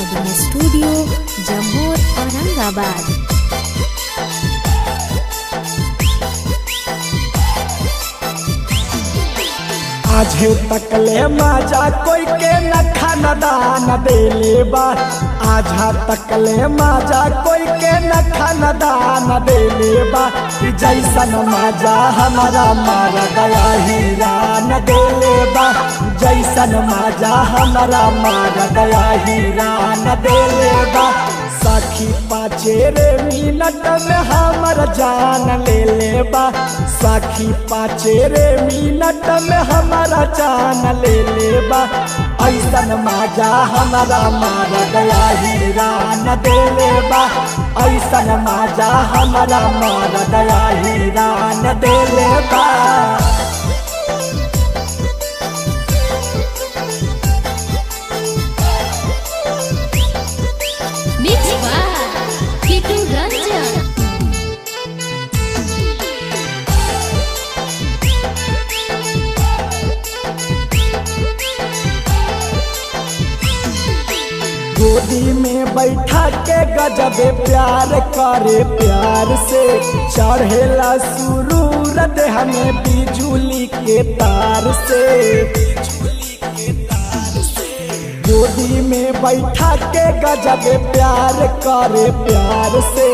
Recording studio Jammu Aurangabad. आज तकले माजा कोई के न खाना दान देले बा। आज तकले माजा कोई के न खाना दान देले बा। कि जैसन माजा हमारा मारा गया हीरा न देले बा। जैसन माजा हमारा मारा गया हीरा न देले बा। साखी पाँचे रे मिनट में हमर जान ले ले बा। साखी पाँचे रे मिनट में हमारा जान ले ले बा। ऐसन माजा हमारा मार गया हीरा न दे ले बा। ऐसन माजा हमारा मार गया हीरा न दे ले बा। गोदी में बैठा के गजबे प्यार करे प्यार से। चढ़ेला सुरूर हमें बिजुली के तार से। गोदी में बैठा के गजबे प्यार करे प्यार से।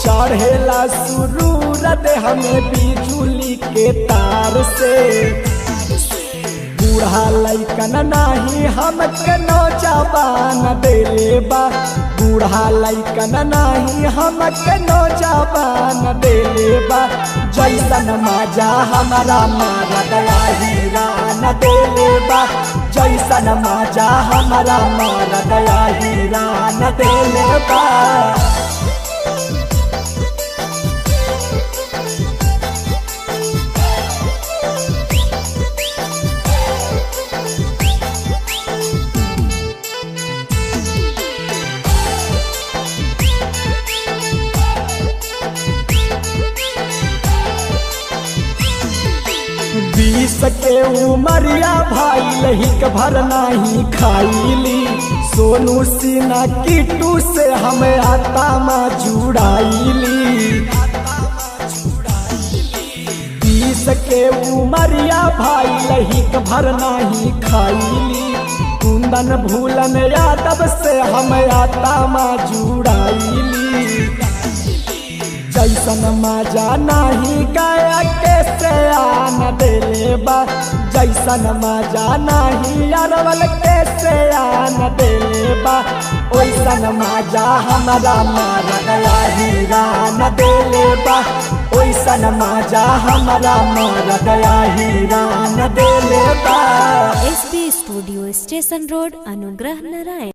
चढ़ेला सुरूर हमें बिजुली के तार से। बूढ़ा लैकन नाही हमके नौजवान देले बा। बूढ़ा लैकन नाही हमके नौजवान देले बा। जैसन माजा हमारा मारा गया हीरा न देले बा। जैसन माजा हमारा मारा गया हीरा न देले बा। बीस के उमरिया भाई लहिक भर नहीं खाईली। सोनू सिन्हा किट्टू से हम आता माँ जुड़ाईली। 20 के उमरिया भाई लहिक भर नहीं खाईली। कुंदन भूलन यादव से हम आता माँ जुड़ाईली। जैसन माजा नहीं गाया के से आन देले बा। जैसन माजा नहीं अरवल के से आन देले बा। ओइसन माजा हमारा मारा गया हीरा न देले बा। ओइसन माजा हमारा मारा गया हीरा न देले बा। SP studio station road Anugrah Narayan.